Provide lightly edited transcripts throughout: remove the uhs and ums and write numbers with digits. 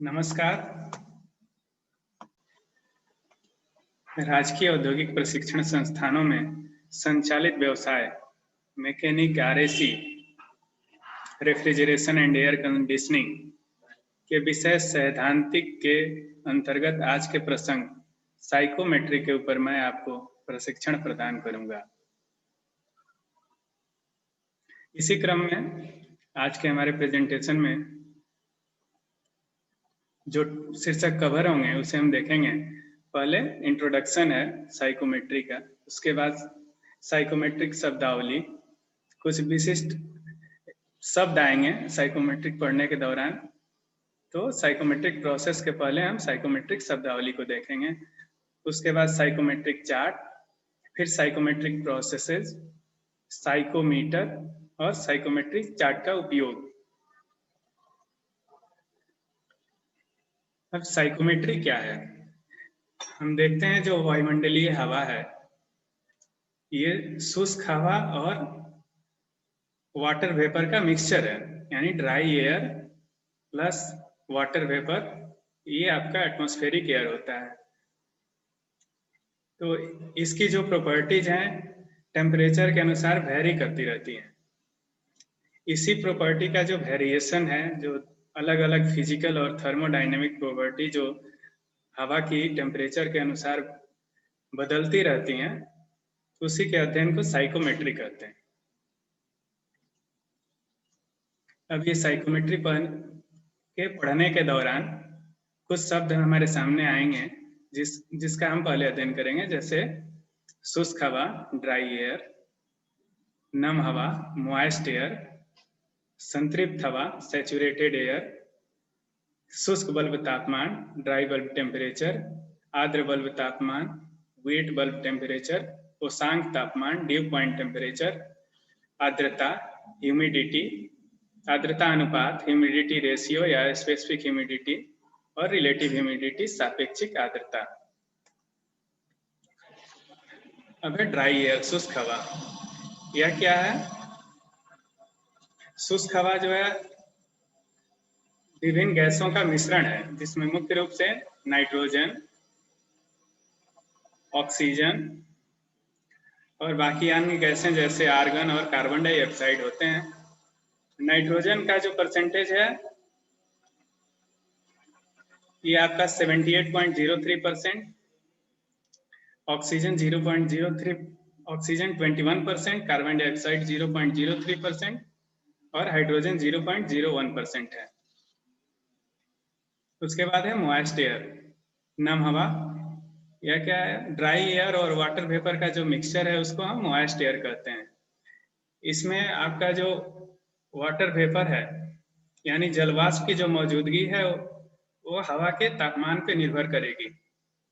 नमस्कार। राजकीय औद्योगिक प्रशिक्षण संस्थानों में संचालित व्यवसाय mechanic, RAC, refrigeration and air conditioning के विषय सैद्धांतिक के अंतर्गत आज के प्रसंग साइकोमेट्री के ऊपर मैं आपको प्रशिक्षण प्रदान करूंगा। इसी क्रम में आज के हमारे प्रेजेंटेशन में जो शीर्षक कवर होंगे उसे हम देखेंगे। पहले इंट्रोडक्शन है साइकोमेट्री का, उसके बाद साइकोमेट्रिक शब्दावली, कुछ विशिष्ट शब्द आएंगे साइकोमेट्रिक पढ़ने के दौरान। तो साइकोमेट्रिक प्रोसेस के पहले हम साइकोमेट्रिक शब्दावली को देखेंगे, उसके बाद साइकोमेट्रिक चार्ट, फिर साइकोमेट्रिक प्रोसेसेस, साइकोमीटर और साइकोमेट्रिक चार्ट का उपयोग। अब साइकोमेट्री क्या है, हम देखते हैं जो वायुमंडलीय हवा है ये शुष्क हवा और वाटर वेपर का मिक्सचर है, यानी dry air plus water vapour, ये आपका एटमॉस्फेरिक एयर होता है। तो इसकी जो प्रॉपर्टीज हैं टेम्परेचर के अनुसार वेरी करती रहती हैं। इसी प्रॉपर्टी का जो वेरिएशन है, जो अलग अलग फिजिकल और थर्मोडायनेमिक प्रॉपर्टी जो हवा की टेम्परेचर के अनुसार बदलती रहती हैं, उसी के अध्ययन को साइकोमेट्री कहते हैं। अब ये साइकोमेट्री के पढ़ने के दौरान कुछ शब्द हमारे सामने आएंगे जिसका हम पहले अध्ययन करेंगे, जैसे शुष्क हवा ड्राई एयर, नम हवा मॉइस्ट एयर, संतृप्त हवा सैचुरेटेड एयर, शुष्क बल्ब तापमान ड्राई बल्ब टेम्परेचर, आर्द्र बल्ब तापमान वेट बल्ब टेम्परेचर, उष्मांक तापमान ड्यू पॉइंट टेम्परेचर, आर्द्रता ह्यूमिडिटी, आर्द्रता अनुपात ह्यूमिडिटी रेशियो या स्पेसिफिक ह्यूमिडिटी, और रिलेटिव ह्यूमिडिटी सापेक्षिक आर्द्रता। अब है ड्राई एयर शुष्क हवा, यह क्या है? शुष्क हवा जो है विभिन्न गैसों का मिश्रण है, जिसमें मुख्य रूप से नाइट्रोजन, ऑक्सीजन और बाकी अन्य गैसें जैसे आर्गन और कार्बन डाइऑक्साइड होते हैं। नाइट्रोजन का जो परसेंटेज है ये आपका 78.03%, ऑक्सीजन 0.03, ऑक्सीजन 21%, कार्बन डाइऑक्साइड 0.03% और हाइड्रोजन 0.01% है। उसके बाद है मॉइस्ट एयर नम हवा, यह क्या है? ड्राई एयर और वाटर वेपर का जो मिक्सचर है उसको हम मॉइस्ट एयर कहते हैं। इसमें आपका जो वाटर वेपर है यानी जलवाष्प की जो मौजूदगी है वो हवा के तापमान पे निर्भर करेगी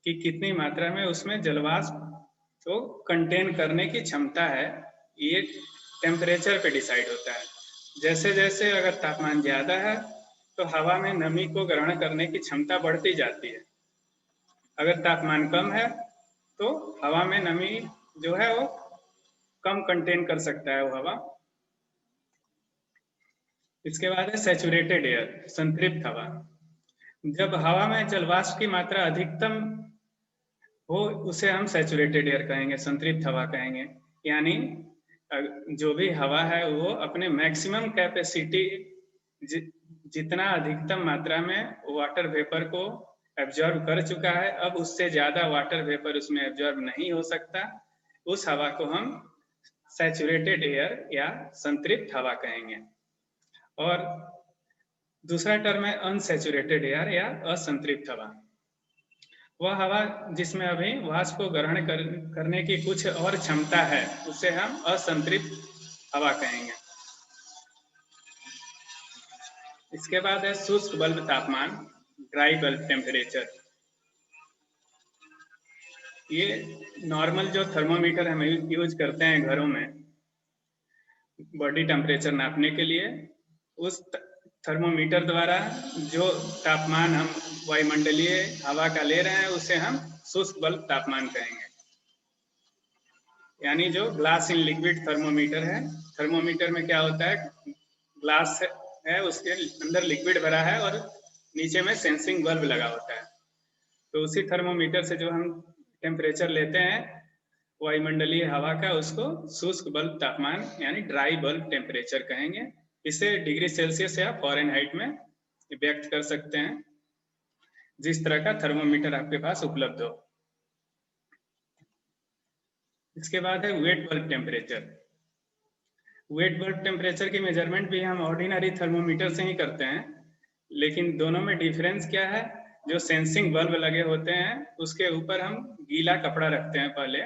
कि कितनी मात्रा में उसमें जलवाष्प को कंटेन करने की क्षमता है। ये टेम्परेचर पे डिसाइड होता है। जैसे जैसे अगर तापमान ज्यादा है तो हवा में नमी को ग्रहण करने की क्षमता बढ़ती जाती है। अगर तापमान कम है तो हवा में नमी जो है वो कम कंटेन कर सकता है वो हवा। इसके बाद है सैचुरेटेड एयर संतृप्त हवा। जब हवा में जलवाष्प की मात्रा अधिकतम हो उसे हम सैचुरेटेड एयर कहेंगे, संतृप्त हवा कहेंगे। यानी जो भी हवा है वो अपने मैक्सिमम कैपेसिटी जितना अधिकतम मात्रा में वाटर वेपर को एब्जॉर्ब कर चुका है, अब उससे ज्यादा वाटर वेपर उसमें एब्जॉर्ब नहीं हो सकता, उस हवा को हम सैचुरेटेड एयर या संतृप्त हवा कहेंगे। और दूसरा टर्म है अनसैचुरेटेड एयर या असंतृप्त हवा। वह हवा जिसमें अभी वाष्प को ग्रहण करने की कुछ और क्षमता है उसे हम असंतृप्त हवा कहेंगे। इसके बाद है शुष्क बल्ब तापमान ड्राई बल्ब टेम्परेचर। ये नॉर्मल जो थर्मोमीटर हम यूज करते हैं घरों में बॉडी टेम्परेचर नापने के लिए, उस थर्मोमीटर द्वारा जो तापमान हम वायुमंडलीय हवा का ले रहे हैं उसे हम शुष्क बल्ब तापमान कहेंगे। यानी जो ग्लास इन लिक्विड थर्मोमीटर है, थर्मोमीटर में क्या होता है, ग्लास है उसके अंदर लिक्विड भरा है और नीचे में सेंसिंग बल्ब लगा होता है। तो उसी थर्मोमीटर से जो हम टेम्परेचर लेते हैं वायुमंडलीय हवा का, उसको शुष्क बल्ब तापमान यानी ड्राई बल्ब टेम्परेचर कहेंगे। इसे डिग्री सेल्सियस या फ़ारेनहाइट में व्यक्त कर सकते हैं, जिस तरह का थर्मोमीटर आपके पास उपलब्ध हो। इसके बाद है wet bulb temperature. Wet bulb temperature की मेजरमेंट भी हम ऑर्डिनरी थर्मोमीटर से ही करते हैं, लेकिन दोनों में डिफरेंस क्या है? जो सेंसिंग बल्ब लगे होते हैं उसके ऊपर हम गीला कपड़ा रखते हैं पहले,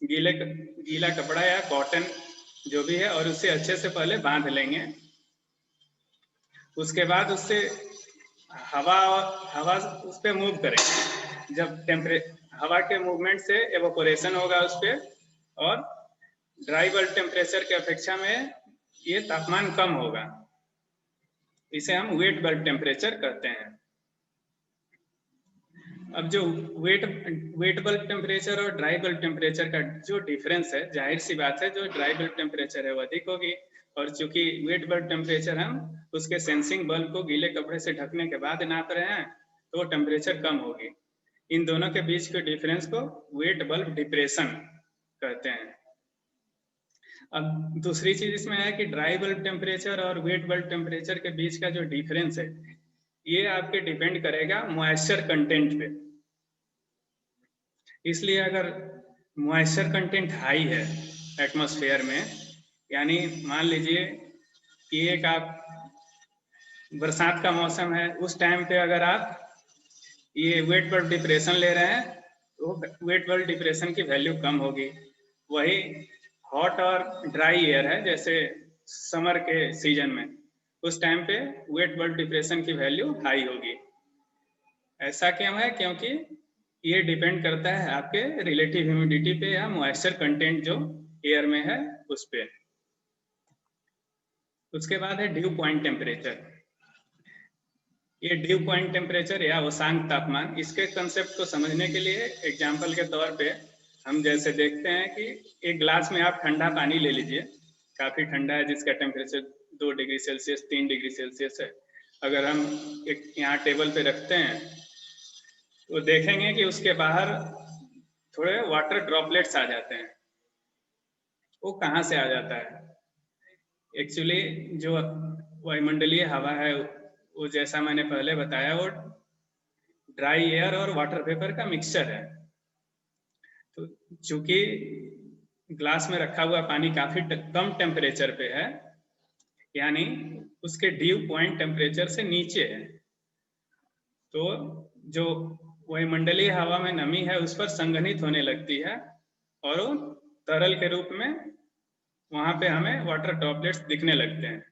गीला कपड़ा या कॉटन जो भी है, और उसे अच्छे से पहले बांध लेंगे। उसके बाद उससे हवा उस पर मूव करेंगे। जब हवा के मूवमेंट से एवोपोरेशन होगा उस पर, और ड्राई बल्ब टेम्परेचर की अपेक्षा में ये तापमान कम होगा। इसे हम वेट बल्ब टेम्परेचर कहते हैं। अब जो वेट बल्ब टेम्परेचर और ड्राई बल्ब टेम्परेचर का जो डिफरेंस है, जाहिर सी बात है जो ड्राई बल्ब टेम्परेचर है वो अधिक होगी, और चूंकि वेट बल्ब टेम्परेचर हम उसके सेंसिंग बल्ब को गीले कपड़े से ढकने के बाद नाप रहे हैं, तो वो टेम्परेचर कम होगी। इन दोनों के बीच के डिफरेंस को वेट बल्ब डिप्रेशन कहते हैं। अब दूसरी चीज इसमें है कि ड्राई बल्ब टेम्परेचर और वेट बल्ब टेम्परेचर के बीच का जो डिफरेंस है, ये आपके डिपेंड करेगा मॉइस्चर कंटेंट पे। इसलिए अगर मॉइस्चर कंटेंट हाई है एटमॉस्फेयर में, यानी मान लीजिए कि एक आप बरसात का मौसम है, उस टाइम पे अगर आप ये वेट बल्ब डिप्रेशन ले रहे हैं तो वेट बल्ब डिप्रेशन की वैल्यू कम होगी। वही हॉट और ड्राई एयर है, जैसे समर के सीजन में, उस टाइम पे वेट बल्ब डिप्रेशन की वैल्यू हाई होगी। ऐसा क्यों है? क्योंकि ये डिपेंड करता है आपके रिलेटिव ह्यूमिडिटी पे या मॉइस्चर कंटेंट जो एयर में है उस पे। उसके बाद है ड्यू पॉइंट टेम्परेचर। ये ड्यू पॉइंट टेम्परेचर या वसांक तापमान, इसके कंसेप्ट को समझने के लिए एग्जाम्पल के तौर पे हम जैसे देखते हैं कि एक ग्लास में आप ठंडा पानी ले लीजिए, काफी ठंडा है, जिसका temperature 2 degree Celsius 3 degree Celsius है। अगर हम एक यहाँ टेबल पे रखते हैं तो देखेंगे कि उसके बाहर थोड़े वाटर ड्रॉपलेट्स आ जाते हैं। वो कहाँ से आ जाता है? एक्चुअली जो वायुमंडलीय हवा है वो, जैसा मैंने पहले बताया, वो ड्राई एयर और वाटर वेपर का मिक्सचर है। तो चूंकि ग्लास में रखा हुआ पानी काफी कम टेम्परेचर पे है, यानी उसके ड्यू पॉइंट टेम्परेचर से नीचे है, तो जो वायुमंडलीय हवा में नमी है उस पर संघनित होने लगती है, और वो तरल के रूप में वहां पे हमें वाटर ड्रॉपलेट्स दिखने लगते हैं।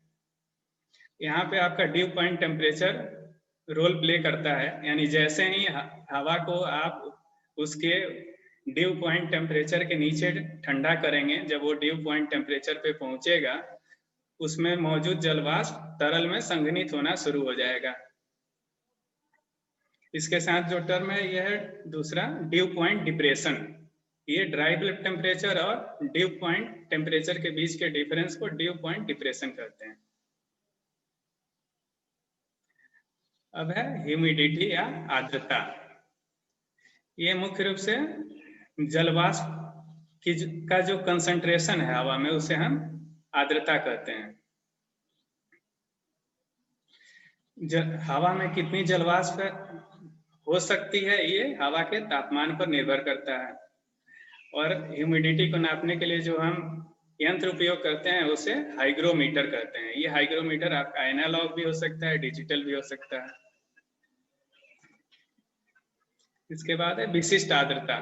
यहाँ पे आपका dew point temperature role play करता है, यानी जैसे ही हवा को आप उसके ड्यू पॉइंट टेम्परेचर के नीचे ठंडा करेंगे, जब वो ड्यू पॉइंट टेम्परेचर पे पहुंचेगा, उसमें मौजूद जलवाष्प तरल में संघनित होना शुरू हो जाएगा। इसके साथ जो टर्म है यह है दूसरा ड्यू पॉइंट डिप्रेशन। ये ड्राई बल्ब टेम्परेचर और ड्यू पॉइंट टेम्परेचर के बीच के डिफरेंस को ड्यू पॉइंट डिप्रेशन कहते हैं। अब है ह्यूमिडिटी या आर्द्रता। ये मुख्य रूप से जलवाष्प का जो कंसंट्रेशन है हवा में, उसे हम आर्द्रता कहते हैं। हवा में कितनी जलवाष्प हो सकती है ये हवा के तापमान पर निर्भर करता है, और ह्यूमिडिटी को नापने के लिए जो हम यंत्र उपयोग करते हैं उसे हाइग्रोमीटर कहते हैं। ये हाइग्रोमीटर आपका एनालॉग भी हो सकता है, डिजिटल भी हो सकता है। इसके बाद है विशिष्ट आर्द्रता।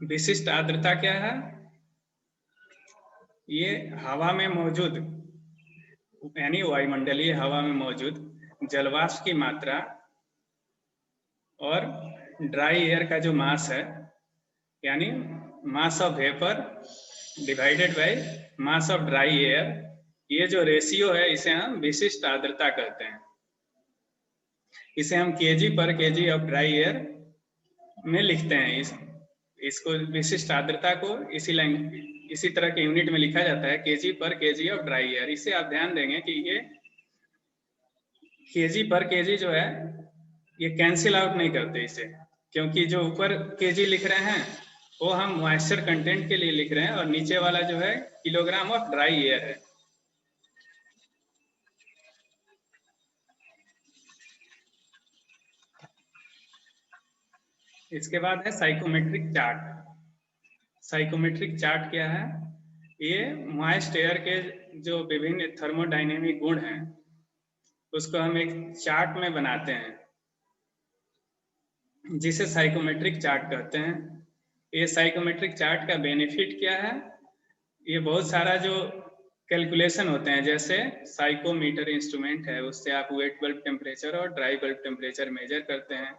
विशिष्ट आर्द्रता क्या है? ये हवा में मौजूद, यानी वायुमंडलीय हवा में मौजूद जलवाष्प की मात्रा और ड्राई एयर का जो मास है, यानी mass of vapour divided by mass of dry air, ये जो रेशियो है इसे हम विशिष्ट आर्द्रता कहते हैं। इसे हम केजी पर केजी ऑफ ड्राई एयर में लिखते हैं। इसको विशिष्ट आर्द्रता को इसी तरह के यूनिट में लिखा जाता है, केजी पर केजी ऑफ ड्राई एयर। इससे आप ध्यान देंगे कि ये केजी पर केजी जो है ये कैंसिल आउट नहीं करते इसे, क्योंकि जो ऊपर केजी लिख रहे हैं वो हम मॉइस्चर कंटेंट के लिए लिख रहे हैं और नीचे वाला जो है किलोग्राम ऑफ ड्राई एयर है। इसके बाद है साइकोमेट्रिक चार्ट। साइकोमेट्रिक चार्ट क्या है? ये मॉइस्ट एयर के जो विभिन्न थर्मोडायनेमिक गुण हैं उसको हम एक चार्ट में बनाते हैं, जिसे साइकोमेट्रिक चार्ट कहते हैं। ये साइकोमेट्रिक चार्ट का बेनिफिट क्या है? ये बहुत सारा जो कैलकुलेशन होते हैं, जैसे साइकोमीटर इंस्ट्रूमेंट है, उससे आप वेट बल्ब टेम्परेचर और ड्राई बल्ब टेम्परेचर मेजर करते हैं,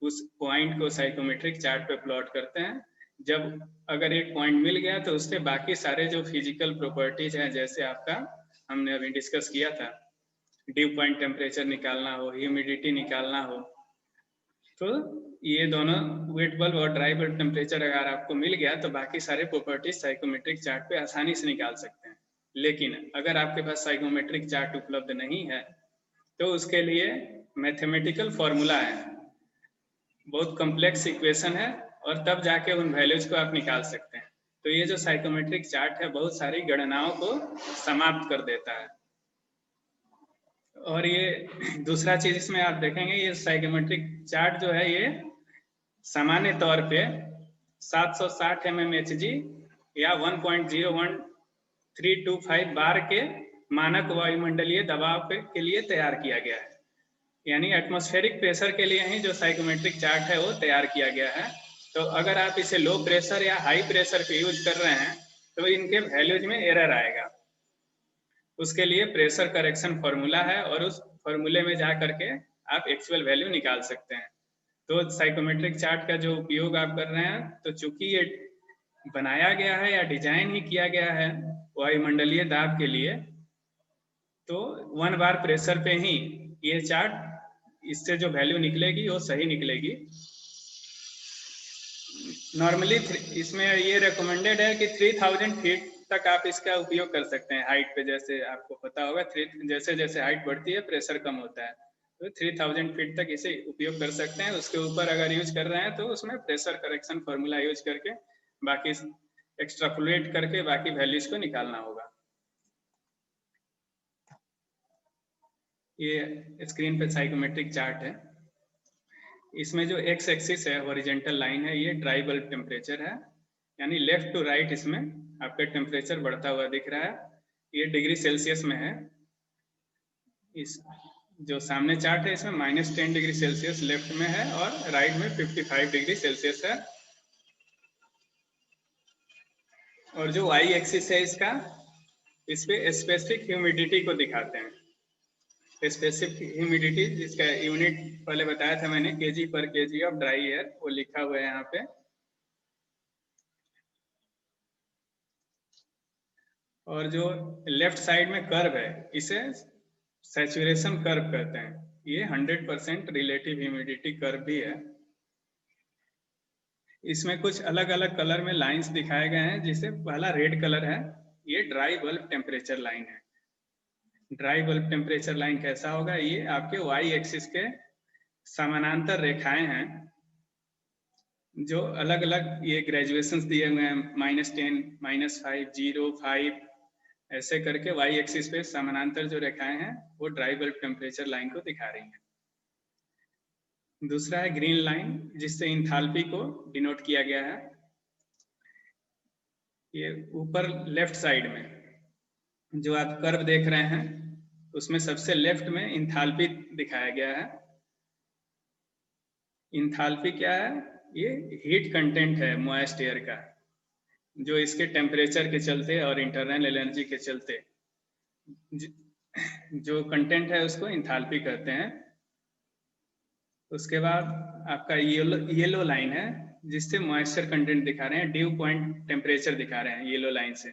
उस पॉइंट को साइकोमेट्रिक चार्ट पे प्लॉट करते हैं। जब अगर एक पॉइंट मिल गया तो उसके बाकी सारे जो फिजिकल प्रॉपर्टीज हैं, जैसे आपका हमने अभी डिस्कस किया था, ड्यू पॉइंट टेम्परेचर निकालना हो, ह्यूमिडिटी निकालना हो, तो ये दोनों वेट बल्ब और ड्राई बल्ब टेम्परेचर अगर आपको मिल गया तो बाकी सारे प्रॉपर्टीज साइकोमेट्रिक चार्ट पे आसानी से निकाल सकते हैं। लेकिन अगर आपके पास साइकोमेट्रिक चार्ट उपलब्ध नहीं है तो उसके लिए मैथमेटिकल फॉर्मूला है, बहुत कॉम्प्लेक्स इक्वेशन है, और तब जाके उन वैल्यूज को आप निकाल सकते हैं। तो ये जो साइकोमेट्रिक चार्ट है बहुत सारी गणनाओं को समाप्त कर देता है। और ये दूसरा चीज इसमें आप देखेंगे, ये साइकोमेट्रिक चार्ट जो है ये सामान्य तौर पे 760 mmHg या 1.01325 बार के मानक वायुमंडलीय दबाव के लिए तैयार किया गया है। यानी एटमॉस्फेरिक प्रेशर के लिए ही जो साइकोमेट्रिक चार्ट है वो तैयार किया गया है। तो अगर आप इसे लो प्रेशर या हाई प्रेशर पे यूज कर रहे हैं तो इनके वैल्यूज में एरर आएगा। उसके लिए प्रेशर करेक्शन फॉर्मूला है और उस फॉर्मूले में जा करके आप एक्चुअल वैल्यू निकाल सकते हैं। तो साइकोमेट्रिक चार्ट का जो उपयोग आप कर रहे हैं, तो चूंकि ये बनाया गया है या डिजाइन ही किया गया है वायुमंडलीय दाब के लिए, तो 1 बार प्रेशर पे ही ये चार्ट, इससे जो वैल्यू निकलेगी वो सही निकलेगी। नॉर्मली इसमें ये रिकमेंडेड है कि 3000 फीट तक आप इसका उपयोग कर सकते हैं हाइट पे। जैसे आपको पता होगा जैसे जैसे हाइट बढ़ती है प्रेशर कम होता है, तो 3000 फीट तक इसे उपयोग कर सकते हैं। उसके ऊपर अगर यूज कर रहे हैं तो उसमें प्रेशर करेक्शन फॉर्मूला यूज करके बाकी एक्स्ट्रापोलेट करके बाकी वैल्यूज को निकालना होगा। ये स्क्रीन पे साइकोमेट्रिक चार्ट है। इसमें जो एक्स एक्सिस है हॉरिजॉन्टल लाइन है, ये ड्राई बल्ब टेम्परेचर है, यानी लेफ्ट टू राइट इसमें आपका टेम्परेचर बढ़ता हुआ दिख रहा है। ये डिग्री सेल्सियस में है। इस जो सामने चार्ट है इसमें -10 डिग्री सेल्सियस लेफ्ट में है और राइट में 55 डिग्री सेल्सियस है। और जो वाई एक्सिस है इसका, इस पे स्पेसिफिक ह्यूमिडिटी को दिखाते हैं। स्पेसिफिक ह्यूमिडिटी जिसका यूनिट पहले बताया था मैंने, केजी पर केजी ऑफ ड्राई एयर, वो लिखा हुआ है यहाँ पे। और जो लेफ्ट साइड में कर्व है इसे सैचुरेशन कर्व कहते हैं। ये 100% रिलेटिव ह्यूमिडिटी कर्व भी है। इसमें कुछ अलग अलग कलर में लाइंस दिखाए गए हैं, जिसे पहला रेड कलर है, ये ड्राई बल्ब टेम्परेचर लाइन है। ड्राई बल्ब टेम्परेचर लाइन कैसा होगा? ये आपके वाई एक्सिस के समानांतर रेखाएं हैं, जो अलग अलग ये ग्रेजुएशंस दिए हुए हैं, -10, -5, 0, 5, ऐसे करके वाई एक्सिस पे समानांतर जो रेखाएं हैं वो ड्राई बल्ब टेम्परेचर लाइन को दिखा रही हैं। दूसरा है ग्रीन लाइन, जिससे इंथाल्पी को डिनोट किया गया है। ये ऊपर लेफ्ट साइड में जो आप कर्व देख रहे हैं उसमें सबसे लेफ्ट में इंथाल्पी दिखाया गया है। इंथाल्पी क्या है? ये हीट कंटेंट है मॉइस्ट एयर का, जो इसके टेम्परेचर के चलते और इंटरनल एनर्जी के चलते जो कंटेंट है उसको इंथाल्पी कहते हैं। उसके बाद आपका येलो लाइन है, जिससे मॉइस्चर कंटेंट दिखा रहे हैं, ड्यू पॉइंट टेम्परेचर दिखा रहे हैं येलो लाइन से।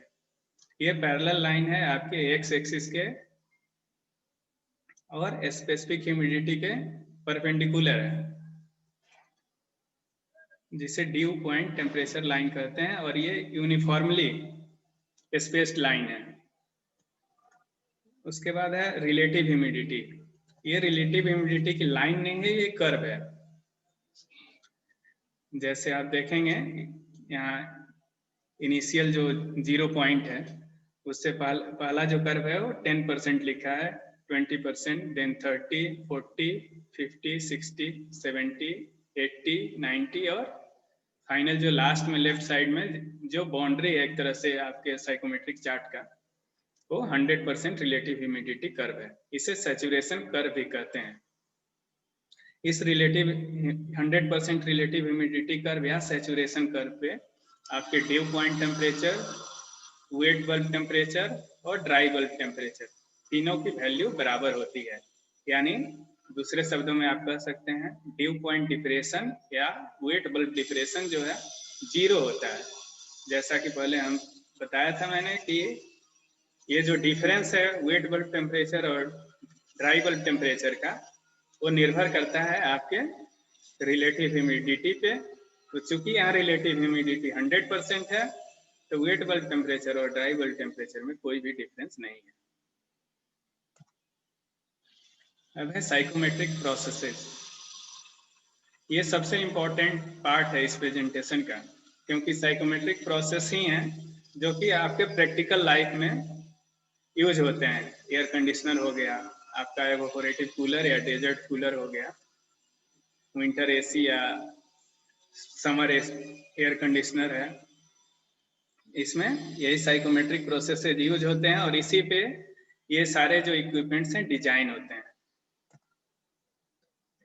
ये पैरेलल लाइन है आपके एक्स एक्सिस के और स्पेसिफिक ह्यूमिडिटी के परपेंडिकुलर है, जिसे ड्यू पॉइंट टेम्परेचर लाइन कहते हैं। और ये यूनिफॉर्मली स्पेस्ड लाइन है। उसके बाद है रिलेटिव ह्यूमिडिटी। ये रिलेटिव ह्यूमिडिटी की लाइन नहीं है, ये कर्व है। जैसे आप देखेंगे यहाँ इनिशियल जो 0 पॉइंट है उससे पहला जो कर्व है वो 10% लिखा है, 20%, देन 30, 40, 50, 60, 70, 80, 90 और फाइनल जो लास्ट में लेफ्ट साइड में जो बाउंड्री है एक तरह से आपके साइकोमेट्रिक चार्ट का, वो 100% रिलेटिव ह्यूमिडिटी कर्व है। इसे सैचुरेशन कर्व भी कहते हैं। इस रिलेटिव 100% रिलेटिव ह्यूमिडिटी कर्व या सैचुरेशन कर्व पे आपके due point temperature, wet bulb temperature और ड्राई बल्ब टेम्परेचर तीनों की वैल्यू बराबर होती है। यानी दूसरे शब्दों में आप कह सकते हैं ड्यू पॉइंट डिप्रेशन या वेट बल्ब डिप्रेशन जो है 0 होता है। जैसा कि पहले हम बताया था मैंने कि ये जो डिफरेंस है वेट बल्ब टेम्परेचर और ड्राई बल्ब टेम्परेचर का, वो निर्भर करता है आपके रिलेटिव ह्यूमिडिटी पे। तो चूंकि यहाँ रिलेटिव ह्यूमिडिटी 100% है तो वेट बल्ब टेम्परेचर और ड्राई बल्ब टेम्परेचर में कोई भी डिफरेंस नहीं है। अब है साइकोमेट्रिक प्रोसेसेस। ये सबसे इम्पोर्टेंट पार्ट है इस प्रेजेंटेशन का, क्योंकि साइकोमेट्रिक प्रोसेस ही हैं जो कि आपके प्रैक्टिकल लाइफ में यूज होते हैं। एयर कंडीशनर हो गया, आपका एवापोरेटिव कूलर या डेजर्ट कूलर हो गया, विंटर एसी या समर एयर कंडीशनर है, इसमें यही साइकोमेट्रिक प्रोसेसेस यूज होते हैं और इसी पे ये सारे जो इक्विपमेंट्स हैं डिजाइन होते हैं।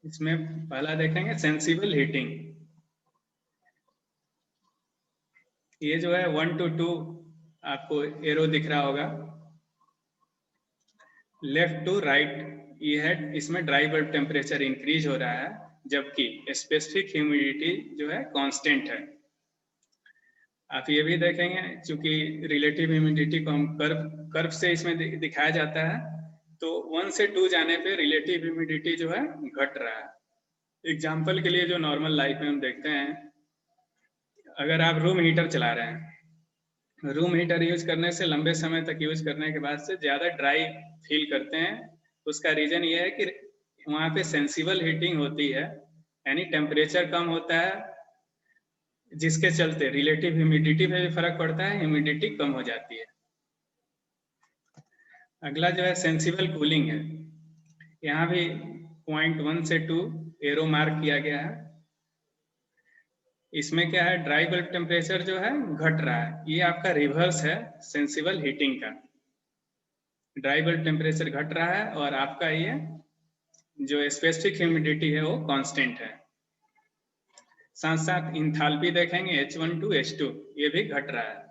इसमें पहला देखेंगे सेंसिबल हीटिंग। ये जो है 1 to 2 आपको एरो दिख रहा होगा, लेफ्ट टू राइट, ये है इसमें ड्राई बल्ब टेम्परेचर इंक्रीज हो रहा है जबकि स्पेसिफिक ह्यूमिडिटी जो है कांस्टेंट है। आप ये भी देखेंगे चूंकि रिलेटिव ह्यूमिडिटी को हम कर्व से इसमें दिखाया जाता है, तो 1 से 2 जाने पे रिलेटिव ह्यूमिडिटी जो है घट रहा है। एग्जाम्पल के लिए जो नॉर्मल लाइफ में हम देखते हैं, अगर आप रूम हीटर चला रहे हैं, रूम हीटर यूज करने से लंबे समय तक यूज करने के बाद से ज़्यादा ड्राई फील करते हैं। उसका रीजन ये है कि वहाँ पे सेंसिबल हीटिंग होती है, यानी टेम्परेचर कम होता है, जिसके चलते रिलेटिव ह्यूमिडिटी पे भी फर्क पड़ता है, ह्यूमिडिटी कम हो जाती है। अगला जो है सेंसिबल कूलिंग है। यहाँ भी पॉइंट 1 से 2 एरो मार्क किया गया है। इसमें क्या है, ड्राई बल्ब टेम्परेचर जो है घट रहा है, ये आपका रिवर्स है सेंसिबल हीटिंग का। ड्राई बल्ब टेम्परेचर घट रहा है और आपका ये जो स्पेसिफिक ह्यूमिडिटी है वो कांस्टेंट है। साथ साथ इंथाल्पी देखेंगे H1 to H2, ये भी घट रहा है।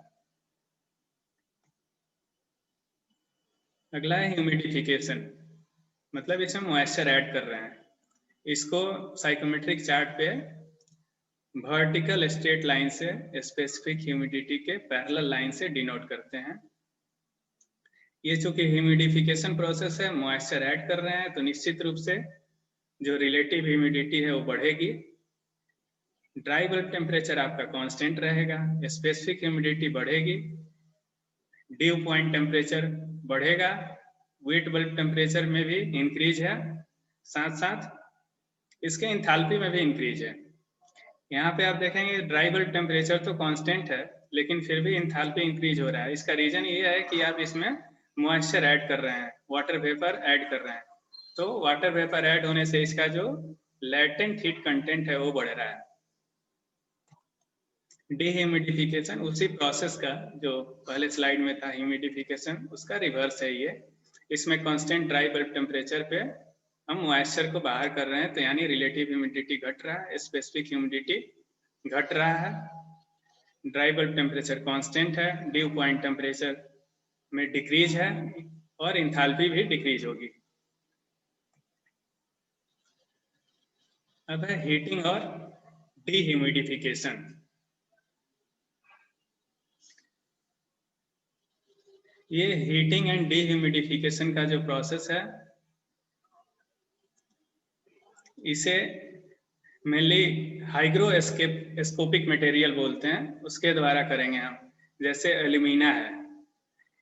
अगला है ह्यूमिडिफिकेशन, मतलब इसमें मॉइस्चर ऐड कर रहे हैं। इसको साइकोमेट्रिक चार्ट पे वर्टिकल स्ट्रेट लाइन से स्पेसिफिक ह्यूमिडिटी के पैरेलल लाइन से डिनोट करते हैं। ये चूंकि ह्यूमिडिफिकेशन प्रोसेस है, मॉइस्चर ऐड कर रहे हैं, तो निश्चित रूप से जो रिलेटिव ह्यूमिडिटी है वो बढ़ेगी। ड्राई बल्ब टेम्परेचर आपका कांस्टेंट रहेगा, स्पेसिफिक ह्यूमिडिटी बढ़ेगी, ड्यू पॉइंट टेम्परेचर बढ़ेगा, वेट बल्ब टेम्परेचर में भी इंक्रीज है, साथ साथ इसके इंथाल्पी में भी इंक्रीज है। यहाँ पे आप देखेंगे ड्राई बल्ब टेम्परेचर तो कांस्टेंट है, लेकिन फिर भी इंथाल्पी इंक्रीज हो रहा है। इसका रीजन ये है कि आप इसमें मॉइस्चर ऐड कर रहे हैं, वाटर वेपर ऐड कर रहे हैं, तो वाटर वेपर ऐड होने से इसका जो लैटेंट हीट कंटेंट है वो बढ़ रहा है। डिह्यूमिडिफिकेशन उसी प्रोसेस का जो पहले स्लाइड में था ह्यूमिडिफिकेशन, उसका रिवर्स है ये। इसमें कांस्टेंट ड्राई बल्ब टेम्परेचर पे हम मॉइस्चर को बाहर कर रहे हैं, तो यानी रिलेटिव ह्यूमिडिटी घट रहा है, स्पेसिफिक ह्यूमिडिटी घट रहा है, ड्राई बल्ब टेम्परेचर कांस्टेंट है, ड्यू पॉइंट टेम्परेचर में डिक्रीज है और इंथाल्पी भी डिक्रीज होगी। अब है हीटिंग और डिह्यूमिडिफिकेशन। ये हीटिंग एंड डिह्यूमिडिफिकेशन का जो प्रोसेस है, इसे मेनली हाइग्रोस्कोपिक मटेरियल बोलते हैं, उसके द्वारा करेंगे हम। जैसे एल्यूमिना है,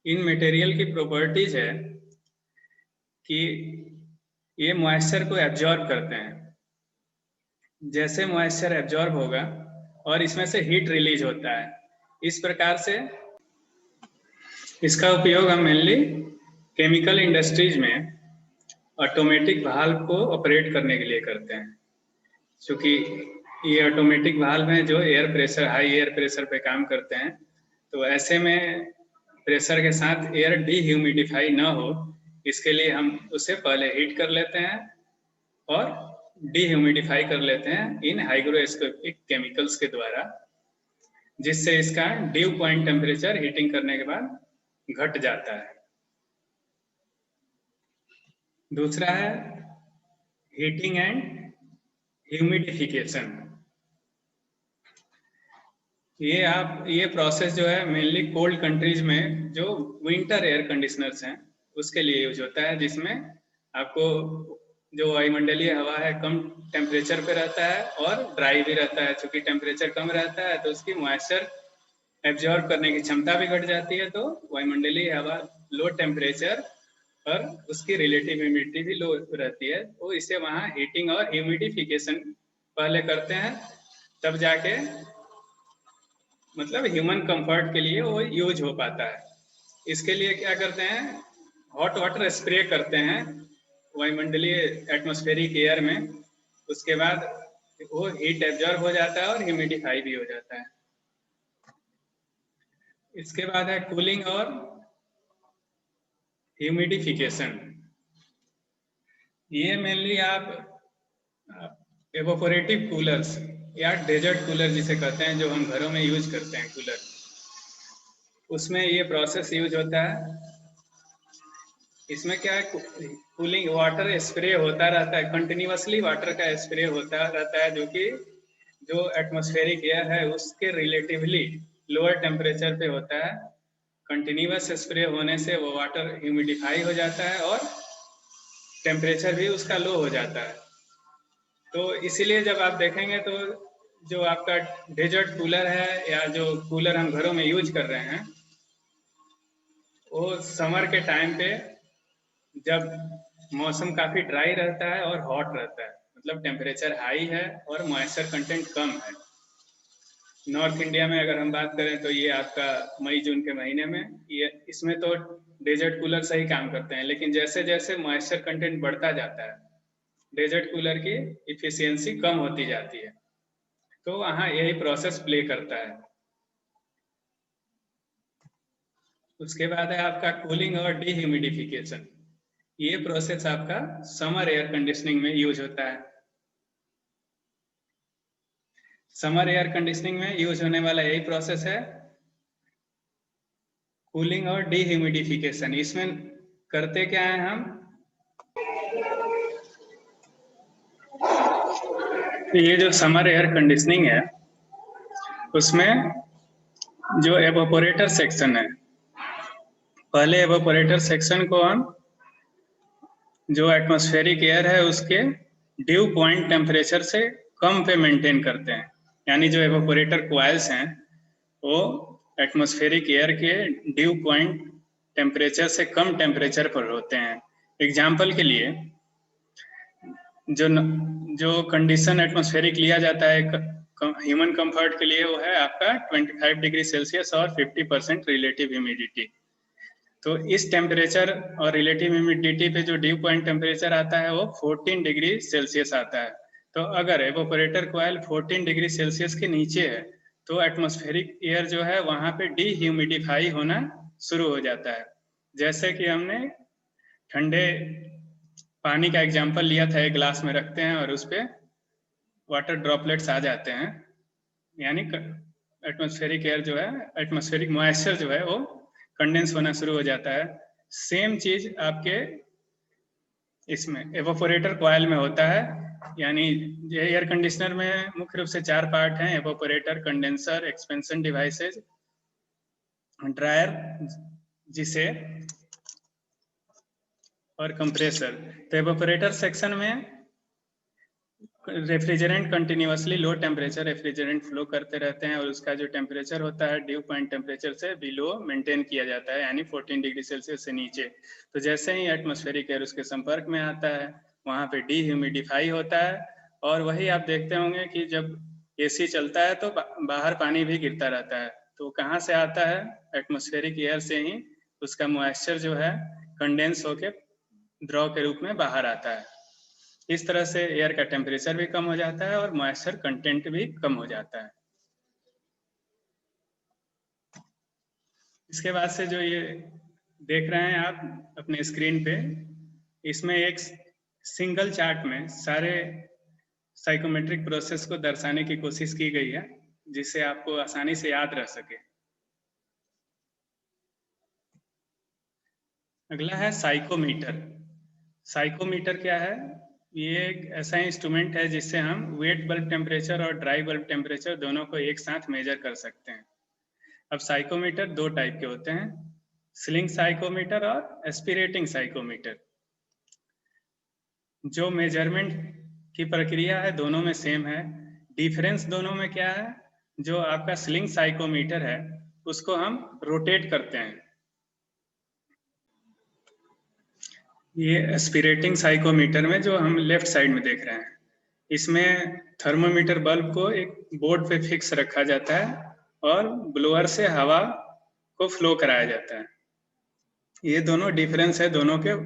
इन मटेरियल की प्रॉपर्टीज है कि ये मॉइस्चर को एब्जॉर्ब करते हैं। जैसे मॉइस्चर एब्जॉर्ब होगा और इसमें से हीट रिलीज होता है, इस प्रकार से इसका उपयोग हम मेनली केमिकल इंडस्ट्रीज में ऑटोमेटिक वाल्व को ऑपरेट करने के लिए करते हैं। क्योंकि ये ऑटोमेटिक वाल्व हैं जो air pressure, high air pressure पे काम करते हैं, तो ऐसे में प्रेशर के साथ एयर डीह्यूमिडिफाई ना हो, इसके लिए हम उसे पहले हीट कर लेते हैं और डीह्यूमिडिफाई कर लेते हैं इन हाइग्रोस्कोपिक केमिकल्स के द्वारा, जिससे इसका ड्यू पॉइंट टेम्परेचर हीटिंग करने के बाद घट जाता है। दूसरा है हीटिंग एंड ह्यूमिडिफिकेशन। ये प्रोसेस जो है मेनली कोल्ड कंट्रीज में जो विंटर एयर कंडीशनर्स हैं उसके लिए यूज होता है, जिसमें आपको जो वायुमंडलीय हवा है कम टेम्परेचर पे रहता है और ड्राई भी रहता है। चूंकि टेम्परेचर कम रहता है तो उसकी मॉइस्चर एब्जॉर्ब करने की क्षमता भी घट जाती है, तो वायुमंडलीय हवा लो टेम्परेचर और उसकी रिलेटिव ह्यूमिडिटी भी लो रहती है, तो इसे वहाँ हीटिंग और ह्यूमिडिफिकेशन पहले करते हैं, तब जाके मतलब ह्यूमन कंफर्ट के लिए वो यूज हो पाता है। इसके लिए क्या करते हैं, हॉट वाटर स्प्रे करते हैं वायुमंडलीय एटमॉस्फेरिक एयर में, उसके बाद वो हीट एब्जॉर्ब हो जाता है और ह्यूमिडिफाई भी हो जाता है। इसके बाद है कूलिंग और ह्यूमिडिफिकेशन। ये मेनली आप एवोपोरेटिव कूलर्स या डेजर्ट कूलर जिसे कहते हैं, जो हम घरों में यूज करते हैं कूलर, उसमें ये प्रोसेस यूज होता है। इसमें क्या है, कूलिंग वाटर स्प्रे होता रहता है, कंटिन्यूअसली वाटर का स्प्रे होता रहता है, जो एटमॉस्फेरिक एयर है उसके रिलेटिवली लोअर टेम्परेचर पे होता है। कंटिन्यूअस स्प्रे होने से वो वाटर ह्यूमिडिफाई हो जाता है और टेम्परेचर भी उसका लो हो जाता है। तो इसीलिए जब आप देखेंगे तो जो आपका डेजर्ट कूलर है या जो कूलर हम घरों में यूज कर रहे हैं, वो समर के टाइम पे जब मौसम काफ़ी ड्राई रहता है और हॉट रहता है, मतलब टेम्परेचर हाई है और मॉइस्चर कंटेंट कम है। नॉर्थ इंडिया में अगर हम बात करें तो ये आपका मई जून के महीने में ये इसमें तो डेजर्ट कूलर सही काम करते हैं, लेकिन जैसे जैसे मॉइस्चर कंटेंट बढ़ता जाता है डेजर्ट कूलर की इफिशियंसी कम होती जाती है, तो वहाँ यही प्रोसेस प्ले करता है। उसके बाद है आपका कूलिंग और डीह्यूमिडिफिकेशन। ये प्रोसेस आपका समर एयर कंडीशनिंग में यूज होता है। समर एयर कंडीशनिंग में यूज होने वाला यही प्रोसेस है, कूलिंग और डीह्यूमिडिफिकेशन। इसमें करते क्या है हम, ये जो समर एयर कंडीशनिंग है उसमें जो एवापोरेटर सेक्शन है, पहले एवापोरेटर सेक्शन को हम जो एटमॉस्फेरिक एयर है उसके ड्यू पॉइंट टेम्परेचर से कम पे मेंटेन करते हैं। यानी जो एवापोरेटर कॉइल्स हैं वो एटमॉस्फेरिक एयर के ड्यू पॉइंट टेम्परेचर से कम टेम्परेचर पर होते हैं। एग्जाम्पल के लिए जो कंडीशन एटमॉस्फेरिक लिया जाता है ह्यूमन कंफर्ट के लिए, वो है आपका 25 डिग्री सेल्सियस और 50% रिलेटिव ह्यूमिडिटी। तो इस टेम्परेचर और रिलेटिव ह्यूमिडिटी पे जो ड्यू पॉइंट टेम्परेचर आता है वो 14 डिग्री सेल्सियस आता है। तो अगर एवापोरेटर कॉइल 14 डिग्री सेल्सियस के नीचे है तो एटमॉस्फेरिक एयर जो है वहां पे डीह्यूमिडिफाई होना शुरू हो जाता है। जैसे कि हमने ठंडे पानी का एग्जाम्पल लिया था, एक ग्लास में रखते हैं और उस पर वाटर ड्रॉपलेट्स आ जाते हैं, यानी एटमॉस्फेरिक एयर जो है, एटमॉस्फेरिक मॉइस्चर जो है वो कंडेंस होना शुरू हो जाता है। सेम चीज आपके इसमें एवापोरेटर कॉइल में होता है। यानी एयर कंडीशनर में मुख्य रूप से 4 पार्ट हैं, evaporator, condenser, expansion devices, dryer जिसे और कंप्रेसर। तो एवापोरेटर सेक्शन में refrigerant continuously low temperature refrigerant flow करते रहते हैं और उसका जो टेम्परेचर होता है ड्यू पॉइंट टेम्परेचर से बिलो मेंटेन किया जाता है, यानी 14 डिग्री सेल्सियस से नीचे। तो जैसे ही एटमॉस्फेरिक एयर उसके संपर्क में आता है वहाँ पे डीह्यूमिडिफाई होता है, और वही आप देखते होंगे कि जब एसी चलता है तो बाहर पानी भी गिरता रहता है, तो कहाँ से आता है? एटमॉस्फेरिक एयर से ही उसका मॉइस्चर जो है कंडेंस होके द्रव के रूप में बाहर आता है। इस तरह से एयर का टेम्परेचर भी कम हो जाता है और मॉइस्चर कंटेंट भी कम हो जाता है। इसके बाद से जो ये देख रहे हैं आप अपने स्क्रीन पे, इसमें एक सिंगल चार्ट में सारे साइकोमेट्रिक प्रोसेस को दर्शाने की कोशिश की गई है, जिससे आपको आसानी से याद रह सके। अगला है साइकोमीटर। साइकोमीटर क्या है? ये एक ऐसा इंस्ट्रूमेंट है जिससे हम वेट बल्ब टेम्परेचर और ड्राई बल्ब टेम्परेचर दोनों को एक साथ मेजर कर सकते हैं। अब साइकोमीटर दो टाइप के होते हैं, स्लिंग साइकोमीटर और एस्पिरेटिंग साइकोमीटर। जो मेजरमेंट की प्रक्रिया है दोनों में सेम है। डिफरेंस दोनों में क्या है? जो आपका स्लिंग साइकोमीटर है उसको हम रोटेट करते हैं। ये एस्पिरेटिंग साइकोमीटर में जो हम लेफ्ट साइड में देख रहे हैं, इसमें थर्मोमीटर बल्ब को एक बोर्ड पे फिक्स रखा जाता है और ब्लोअर से हवा को फ्लो कराया जाता है। ये दोनों डिफरेंस है दोनों के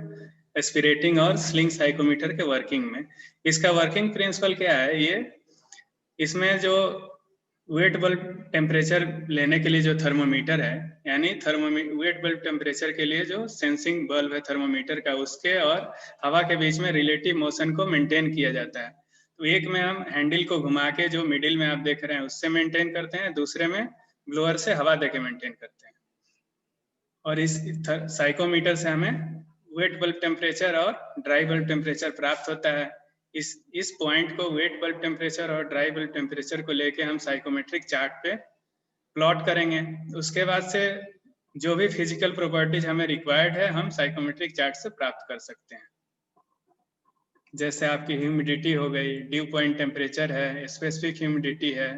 एस्पिरेटिंग और स्लिंग साइकोमीटर के वर्किंग में। इसका वर्किंग प्रिंसिपल क्या है? ये इसमें जो वेट बल्ब टेम्परेचर लेने के लिए जो थर्मोमीटर है, यानी वेट बल्ब टेम्परेचर के लिए जो सेंसिंग बल्ब है थर्मोमीटर का, उसके और हवा के बीच में रिलेटिव मोशन को मेंटेन किया जाता है। तो एक में हम हैंडल को घुमा के जो मिडिल में आप देख रहे हैं उससे मेंटेन करते हैं, दूसरे में ब्लोअर से हवा देके मेंटेन करते हैं। और इस साइकोमीटर से हमें वेट बल्ब टेम्परेचर और ड्राई बल्ब टेम्परेचर प्राप्त होता है। इस पॉइंट को, वेट बल्ब टेम्परेचर और ड्राई बल्ब टेम्परेचर को लेके हम साइकोमेट्रिक चार्ट पे प्लॉट करेंगे। उसके बाद से जो भी फिजिकल प्रॉपर्टीज हमें रिक्वायर्ड है हम साइकोमेट्रिक चार्ट से प्राप्त कर सकते हैं। जैसे आपकी ह्यूमिडिटी हो गई, ड्यू पॉइंट टेम्परेचर है, स्पेसिफिक ह्यूमिडिटी है,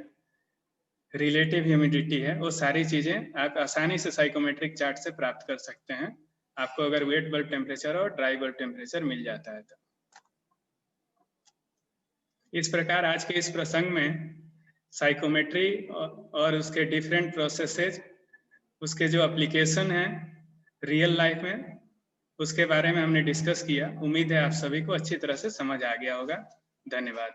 रिलेटिव ह्यूमिडिटी है, वो सारी चीजें आप आसानी से साइकोमेट्रिक चार्ट से प्राप्त कर सकते हैं, आपको अगर वेट बल्ब टेम्परेचर और ड्राई बल्ब टेम्परेचर मिल जाता है तो। इस प्रकार आज के इस प्रसंग में साइकोमेट्री और उसके डिफरेंट प्रोसेसेस, उसके जो एप्लीकेशन है रियल लाइफ में, उसके बारे में हमने डिस्कस किया। उम्मीद है आप सभी को अच्छी तरह से समझ आ गया होगा। धन्यवाद।